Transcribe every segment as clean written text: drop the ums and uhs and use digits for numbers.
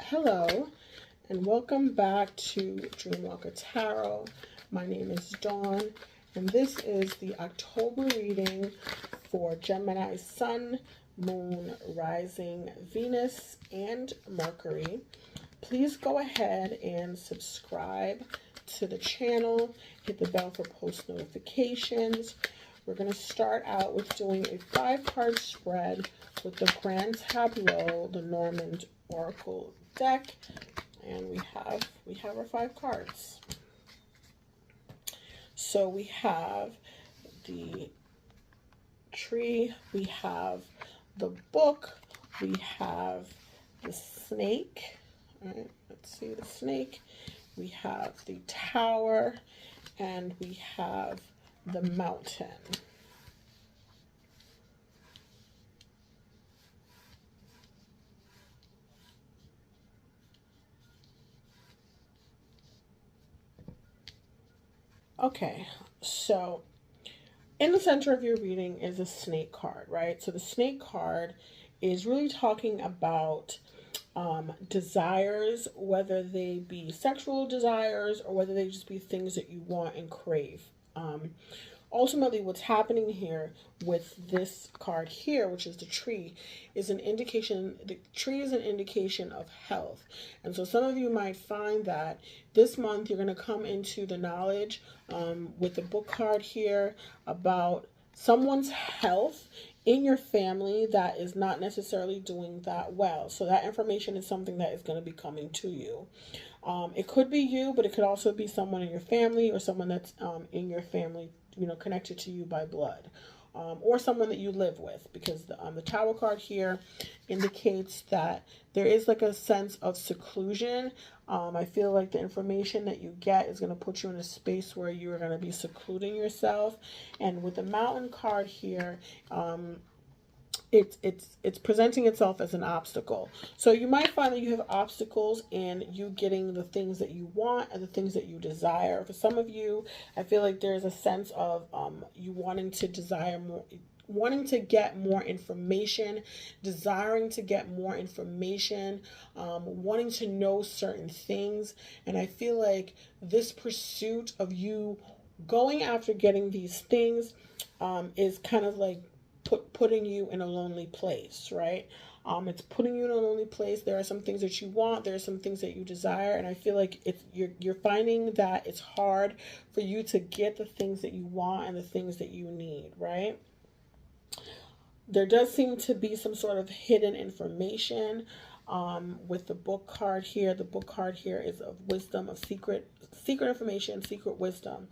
Hello, and welcome back to Dreamwalker Tarot. My name is Dawn, and this is the October reading for Gemini Sun, Moon, Rising, Venus, and Mercury. Please go ahead and subscribe to the channel. Hit the bell for post notifications. We're going to start out with doing a 5-card spread with the Grand Tableau, the Normand Oracle deck, and we have our 5 cards. So we have the tree, we have the book, we have the snake. All right, let's see the snake. We have the tower, and we have the mountain. Okay, so in the center of your reading is a snake card, right? So the snake card is really talking about desires, whether they be sexual desires or whether they just be things that you want and crave. Ultimately, what's happening here with this card here, which is the tree, is an indication. The tree is an indication of health. And so some of you might find that this month you're going to come into the knowledge with the book card here about someone's health in your family that is not necessarily doing that well. So that information is something that is going to be coming to you. It could be you, but it could also be someone in your family or someone that's in your family, connected to you by blood, or someone that you live with, because the Tower card here indicates that there is like a sense of seclusion. I feel like the information that you get is going to put you in a space where you are going to be secluding yourself. And with the Mountain card here, it's presenting itself as an obstacle. So you might find that you have obstacles in you getting the things that you want and the things that you desire. For some of you, I feel like there's a sense of you wanting to desire more, wanting to get more information, desiring to get more information, wanting to know certain things. And I feel like this pursuit of you going after getting these things is kind of like putting you in a lonely place, right? It's putting you in a lonely place. There are some things that you want, there are some things that you desire, and I feel like you're finding that it's hard for you to get the things that you want and the things that you need, right? There does seem to be some sort of hidden information with the book card here. The book card here is of wisdom, of secret information, secret wisdom.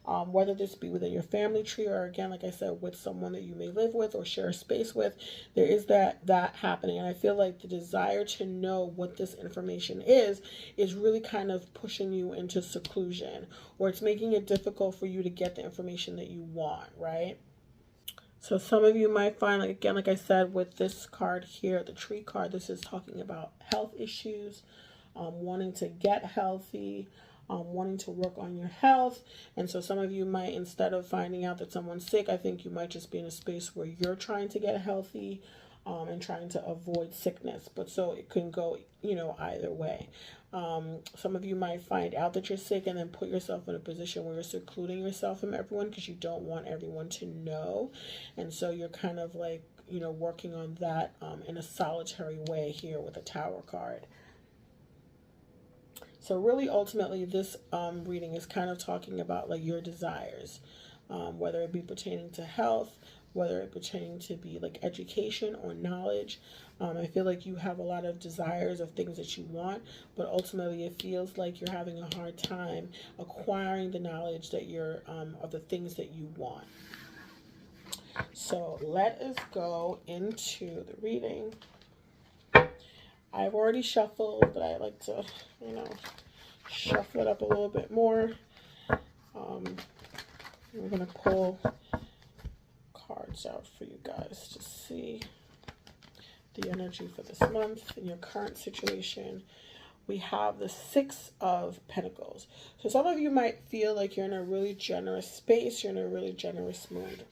Whether this be within your family tree or, again, like I said, with someone that you may live with or share a space with, there is that happening. And I feel like the desire to know what this information is really kind of pushing you into seclusion, or it's making it difficult for you to get the information that you want, right? So some of you might find, like, again, like I said, with this card here, the tree card, this is talking about health issues, wanting to get healthy, wanting to work on your health. And so some of you might, instead of finding out that someone's sick, I think you might just be in a space where you're trying to get healthy and trying to avoid sickness. But so it can go, either way. Some of you might find out that you're sick and then put yourself in a position where you're secluding yourself from everyone because you don't want everyone to know. And so you're kind of like, working on that in a solitary way here with a Tower card. So really, ultimately, this reading is kind of talking about like your desires, whether it be pertaining to health, whether it pertaining to be like education or knowledge. I feel like you have a lot of desires of things that you want, but ultimately it feels like you're having a hard time acquiring the knowledge that you're of the things that you want. So let us go into the reading. I've already shuffled, but I like to, shuffle it up a little bit more. We're going to pull cards out for you guys to see the energy for this month in your current situation. We have the 6 of Pentacles. So some of you might feel like you're in a really generous space, you're in a really generous mood.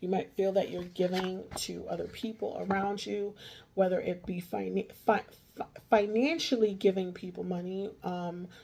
You might feel that you're giving to other people around you, whether it be financially giving people money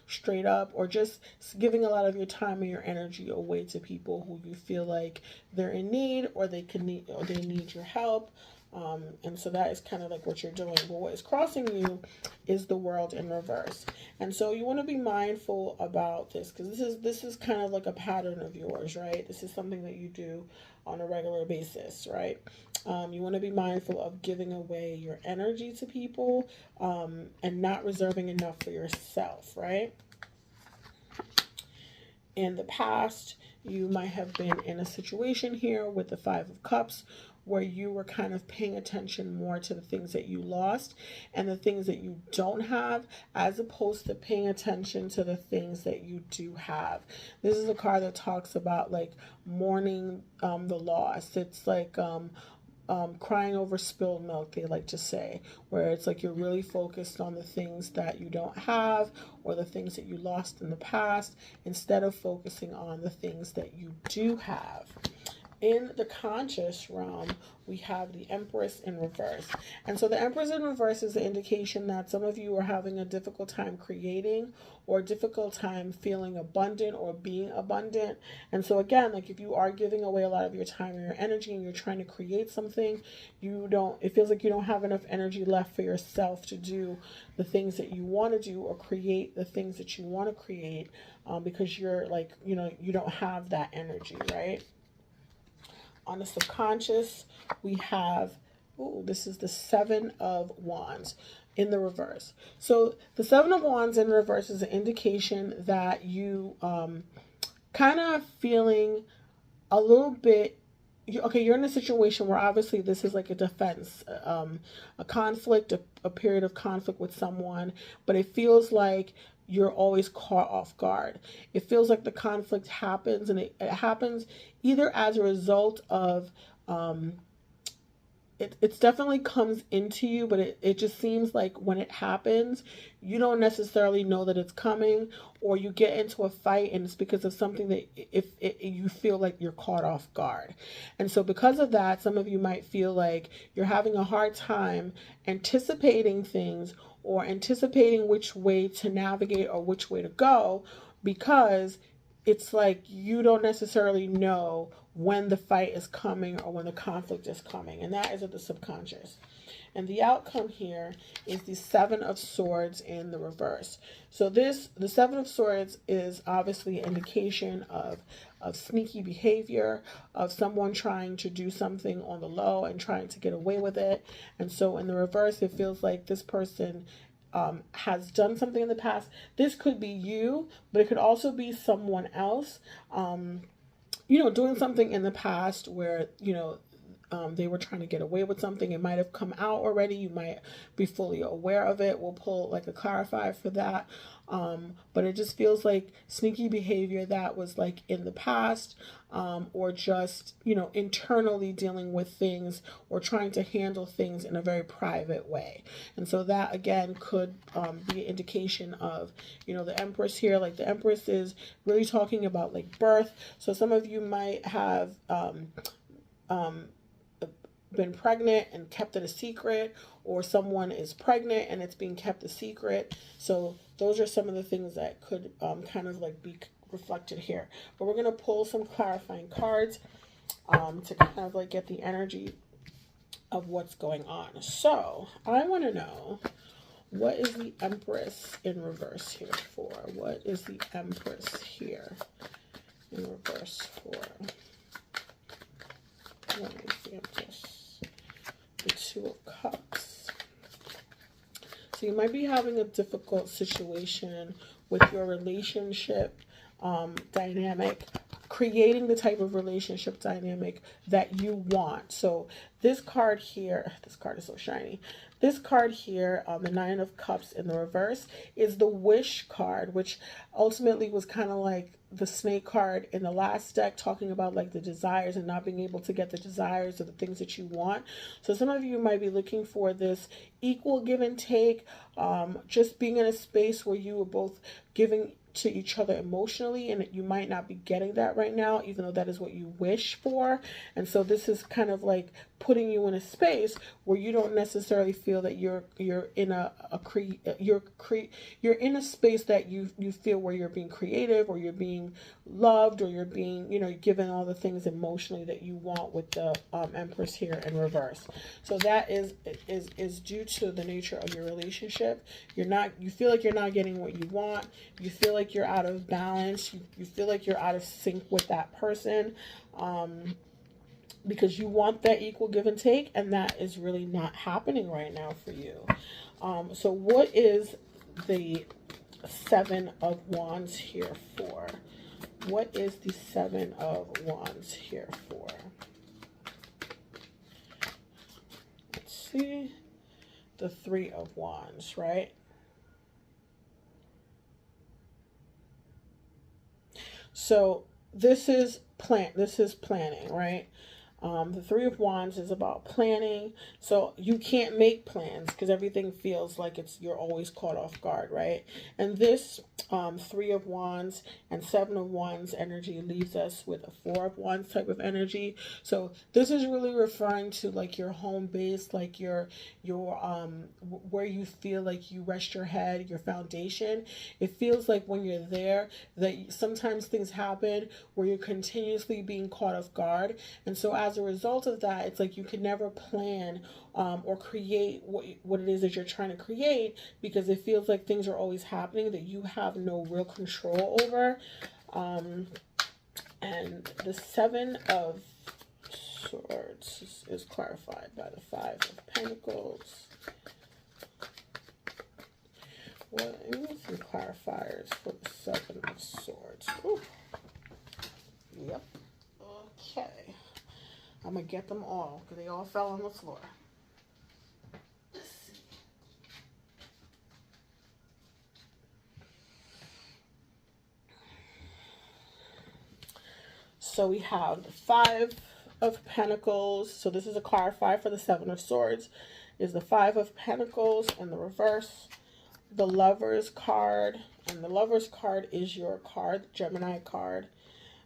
straight up, or just giving a lot of your time and your energy away to people who you feel like they're in need, or they need your help. And so that is kind of like what you're doing. But what is crossing you is the World in reverse. And so you want to be mindful about this, because this is kind of like a pattern of yours, right? This is something that you do on a regular basis, right? You want to be mindful of giving away your energy to people, and not reserving enough for yourself, right? In the past, you might have been in a situation here with the Five of Cups where you were kind of paying attention more to the things that you lost and the things that you don't have, as opposed to paying attention to the things that you do have. This is a card that talks about like mourning the loss. It's like crying over spilled milk, they like to say, where it's like you're really focused on the things that you don't have or the things that you lost in the past, instead of focusing on the things that you do have. In the conscious realm, we have the Empress in reverse. And so the Empress in reverse is an indication that some of you are having a difficult time creating, or a difficult time feeling abundant or being abundant. And so again, like if you are giving away a lot of your time and your energy and you're trying to create something, it feels like you don't have enough energy left for yourself to do the things that you want to do, or create the things that you want to create, because you're like, you don't have that energy, right? On the subconscious, we have, this is the Seven of Wands in the reverse. So the Seven of Wands in reverse is an indication that you kind of feeling a little bit, you're in a situation where obviously this is like a defense, a conflict, a period of conflict with someone, but it feels like you're always caught off guard. It feels like the conflict happens, and it happens either as a result of, it definitely comes into you, but it just seems like when it happens, you don't necessarily know that it's coming, or you get into a fight and it's because of something that you feel like you're caught off guard. And so because of that, some of you might feel like you're having a hard time anticipating things, or anticipating which way to navigate or which way to go, because it's like you don't necessarily know when the fight is coming or when the conflict is coming. And that is at the subconscious. And the outcome here is the Seven of Swords in the reverse. So the Seven of Swords is obviously an indication of sneaky behavior, of someone trying to do something on the low and trying to get away with it. And so in the reverse, it feels like this person has done something in the past. This could be you, but it could also be someone else, doing something in the past where, they were trying to get away with something. It might have come out already. You might be fully aware of it. We'll pull like a clarifier for that. But it just feels like sneaky behavior that was like in the past, or just, internally dealing with things or trying to handle things in a very private way. And so that again could be an indication of, the Empress here. Like the Empress is really talking about like birth. So some of you might have been pregnant and kept it a secret, or someone is pregnant and it's being kept a secret. So those are some of the things that could kind of like be reflected here. But we're going to pull some clarifying cards to kind of like get the energy of what's going on. So I want to know, what is the Empress in reverse here for? What is the Empress here in reverse for? What is the Empress? The Two of Cups. So you might be having a difficult situation with your relationship dynamic, creating the type of relationship dynamic that you want. So This card here, this card is so shiny. This card here, the Nine of Cups in the reverse, is the Wish card, which ultimately was kind of like the Snake card in the last deck, talking about like the desires and not being able to get the desires or the things that you want. So some of you might be looking for this equal give and take, just being in a space where you are both giving to each other emotionally, and you might not be getting that right now, even though that is what you wish for. And so this is kind of like putting you in a space where you don't necessarily feel that you're in you're in a space that you feel where you're being creative, or you're being loved, or you're being, you know, given all the things emotionally that you want with the Empress here in reverse. So that is due to the nature of your relationship. You feel like you're not getting what you want. You feel like you're out of balance. You feel like you're out of sync with that person, because you want that equal give and take, and that is really not happening right now for you. So what is the Seven of Wands here for? What is the Seven of Wands here for? Let's see. The Three of Wands, right? So this is planning, right? The Three of Wands is about planning. So you can't make plans because everything feels like you're always caught off guard, right? And this Three of Wands and Seven of Wands energy leaves us with a Four of Wands type of energy. So this is really referring to like your home base, like your where you feel like you rest your head, your foundation. It feels like when you're there that sometimes things happen where you're continuously being caught off guard. And so as a result of that, it's like you can never plan or create what it is that you're trying to create, because it feels like things are always happening that you have no real control over. And the Seven of Swords is clarified by the Five of Pentacles. What are some clarifiers for the Seven of Swords? Ooh. Yep. Okay. I'm going to get them all because they all fell on the floor. Let's see. So we have the Five of Pentacles. So this is a clarifier for the Seven of Swords. Is the Five of Pentacles in the reverse. The Lover's card. And the Lover's card is your card, the Gemini card.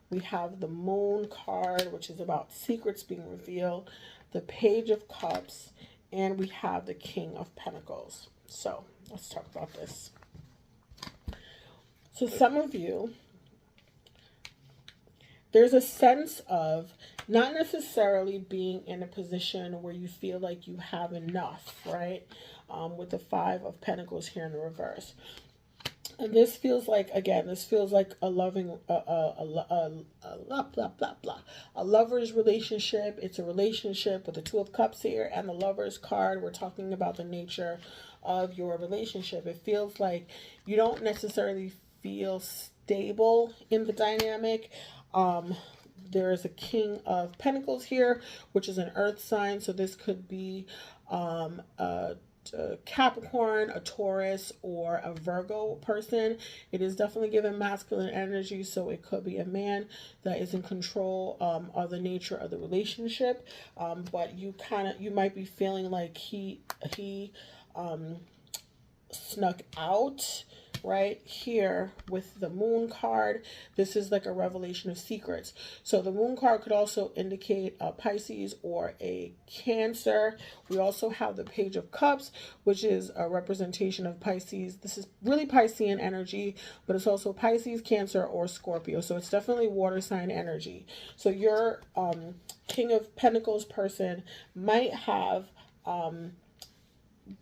We have the Moon card, which is about secrets being revealed, the Page of Cups, and we have the King of Pentacles. So let's talk about this. So some of you, there's a sense of not necessarily being in a position where you feel like you have enough, right? With the Five of Pentacles here in the reverse. And this feels like, again, this feels like a loving, a lover's relationship. It's a relationship with the Two of Cups here and the Lover's card. We're talking about the nature of your relationship. It feels like you don't necessarily feel stable in the dynamic. There is a King of Pentacles here, which is an earth sign. So this could be a Capricorn, a Taurus, or a Virgo person. It is definitely given masculine energy, so it could be a man that is in control of the nature of the relationship. But you might be feeling like he snuck out. Right here with the Moon card, this is like a revelation of secrets. So the Moon card could also indicate a Pisces or a Cancer. We also have the Page of Cups, which is a representation of Pisces. This is really Piscean energy, but it's also Pisces, Cancer, or Scorpio. So it's definitely water sign energy. So your King of Pentacles person might have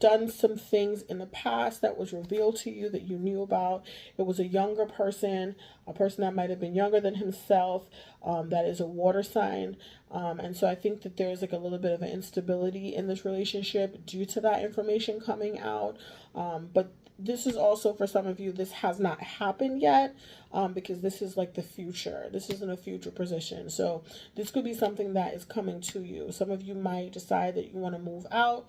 done some things in the past that was revealed to you that you knew about. It was a younger person, a person that might have been younger than himself, that is a water sign. And so I think that there's like a little bit of an instability in this relationship due to that information coming out. But this is also, for some of you, this has not happened yet, because this is like the future. This isn't a future position. So this could be something that is coming to you. Some of you might decide that you want to move out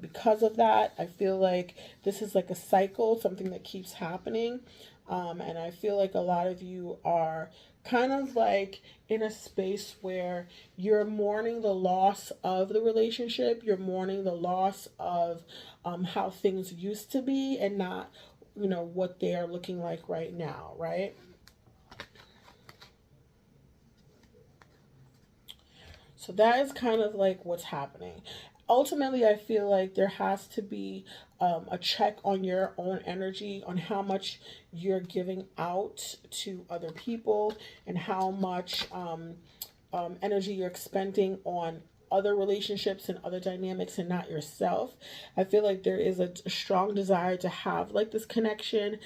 because of that. I feel like this is like a cycle, something that keeps happening. And I feel like a lot of you are kind of like in a space where you're mourning the loss of the relationship. You're mourning the loss of how things used to be and not, you know, what they are looking like right now, right? So that is kind of like what's happening. Ultimately, I feel like there has to be a check on your own energy, on how much you're giving out to other people and how much energy you're expending on other relationships and other dynamics and not yourself. I feel like there is a strong desire to have like this connection,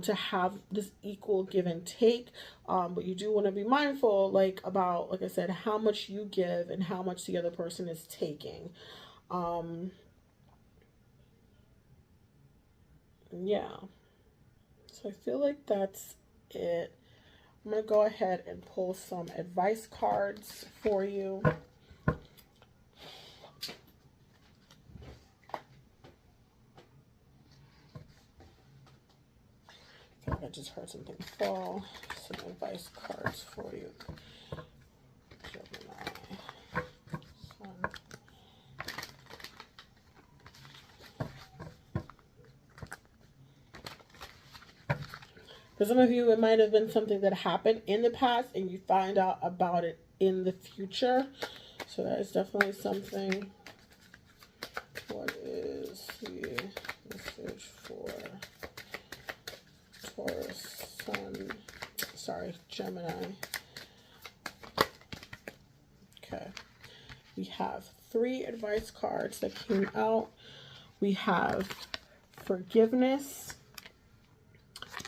to have this equal give and take. But you do want to be mindful, like about, like I said, how much you give and how much the other person is taking. Yeah. So I feel like that's it. I'm going to go ahead and pull some advice cards for you. I just heard something fall. Some advice cards for you. Gemini. Sun. For some of you, it might have been something that happened in the past and you find out about it in the future. So that is definitely something. What is the message for Taurus, Sun, Gemini? Okay. We have 3 advice cards that came out. We have forgiveness.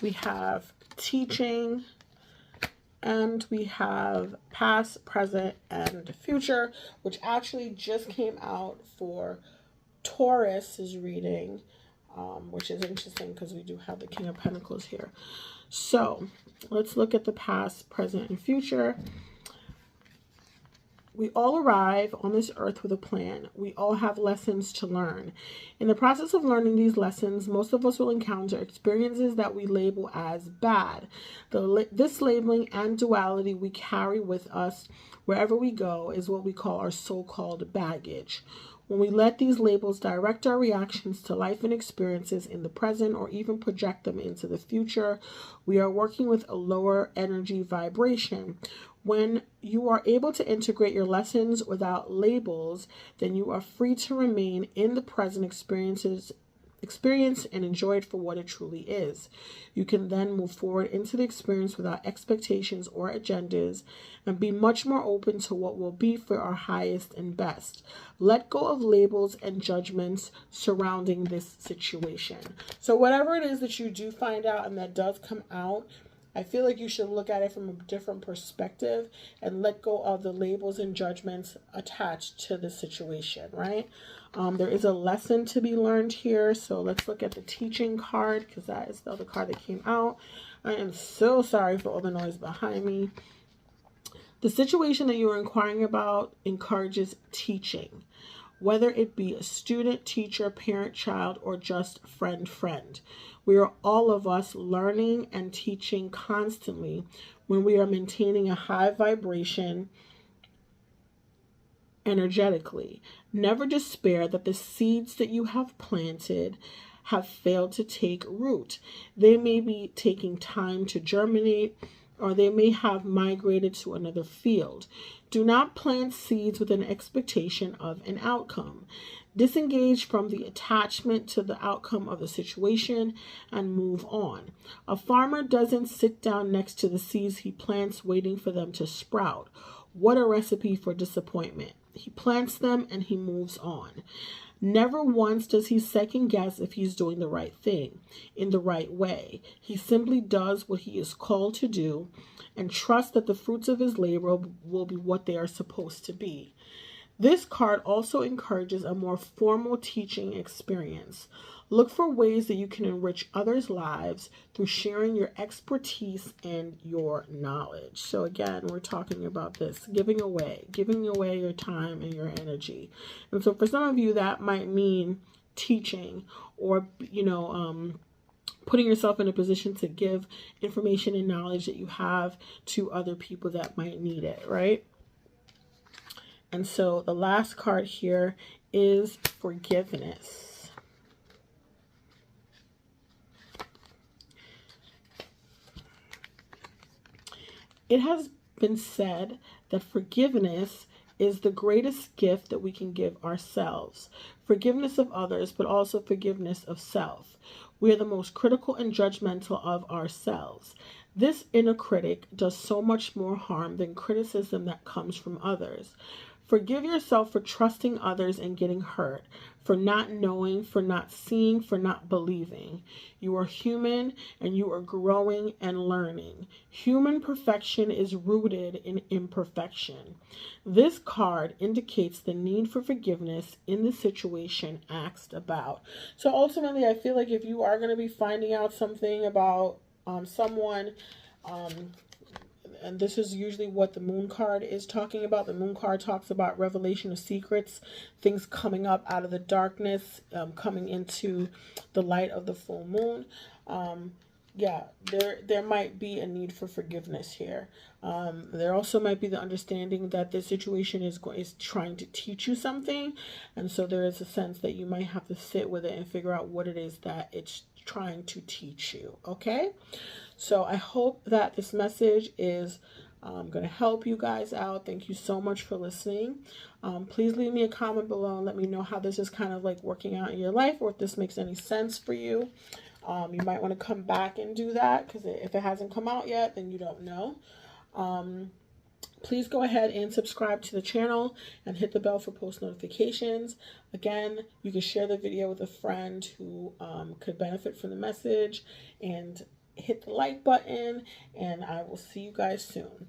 We have teaching. And we have past, present, and future, which actually just came out for Taurus's reading, which is interesting because we do have the King of Pentacles here. So let's look at the past, present, and future. We all arrive on this earth with a plan. We all have lessons to learn. In the process of learning these lessons, most of us will encounter experiences that we label as bad. This labeling and duality we carry with us wherever we go is what we call our so-called baggage. When we let these labels direct our reactions to life and experiences in the present or even project them into the future, we are working with a lower energy vibration. When you are able to integrate your lessons without labels, then you are free to remain in the present experience and enjoy it for what it truly is. You can then move forward into the experience without expectations or agendas and be much more open to what will be for our highest and best. Let go of labels and judgments surrounding this situation. So whatever it is that you do find out and that does come out, I feel like you should look at it from a different perspective and let go of the labels and judgments attached to the situation, right? There is a lesson to be learned here. So let's look at the teaching card because that is the other card that came out. I am so sorry for all the noise behind me. The situation that you are inquiring about encourages teaching, whether it be a student, teacher, parent, child, or just friend. We are all of us learning and teaching constantly when we are maintaining a high vibration energetically. Never despair that the seeds that you have planted have failed to take root. They may be taking time to germinate, or they may have migrated to another field. Do not plant seeds with an expectation of an outcome. Disengage from the attachment to the outcome of the situation and move on. A farmer doesn't sit down next to the seeds he plants waiting for them to sprout. What a recipe for disappointment. He plants them and he moves on. Never once does he second guess if he's doing the right thing in the right way. He simply does what he is called to do and trusts that the fruits of his labor will be what they are supposed to be. This card also encourages a more formal teaching experience. Look for ways that you can enrich others' lives through sharing your expertise and your knowledge. So again, we're talking about this, giving away your time and your energy. And so for some of you, that might mean teaching or, putting yourself in a position to give information and knowledge that you have to other people that might need it, right? And so the last card here is forgiveness. It has been said that forgiveness is the greatest gift that we can give ourselves. Forgiveness of others, but also forgiveness of self. We are the most critical and judgmental of ourselves. This inner critic does so much more harm than criticism that comes from others. Forgive yourself for trusting others and getting hurt, for not knowing, for not seeing, for not believing. You are human and you are growing and learning. Human perfection is rooted in imperfection. This card indicates the need for forgiveness in the situation asked about. So ultimately, I feel like if you are going to be finding out something about someone, and this is usually what the moon card is talking about. The moon card talks about revelation of secrets, things coming up out of the darkness, coming into the light of the full moon. Yeah, there might be a need for forgiveness here. There also might be the understanding that this situation is trying to teach you something, and so there is a sense that you might have to sit with it and figure out what it is that it's trying to teach you. Okay, so I hope that this message is going to help you guys out. Thank you so much for listening. Please leave me a comment below and let me know how this is kind of like working out in your life, or if this makes any sense for you. You might want to come back and do that, because if it hasn't come out yet, then you don't know. Please go ahead and subscribe to the channel and hit the bell for post notifications. Again, you can share the video with a friend who could benefit from the message, and hit the like button, and I will see you guys soon.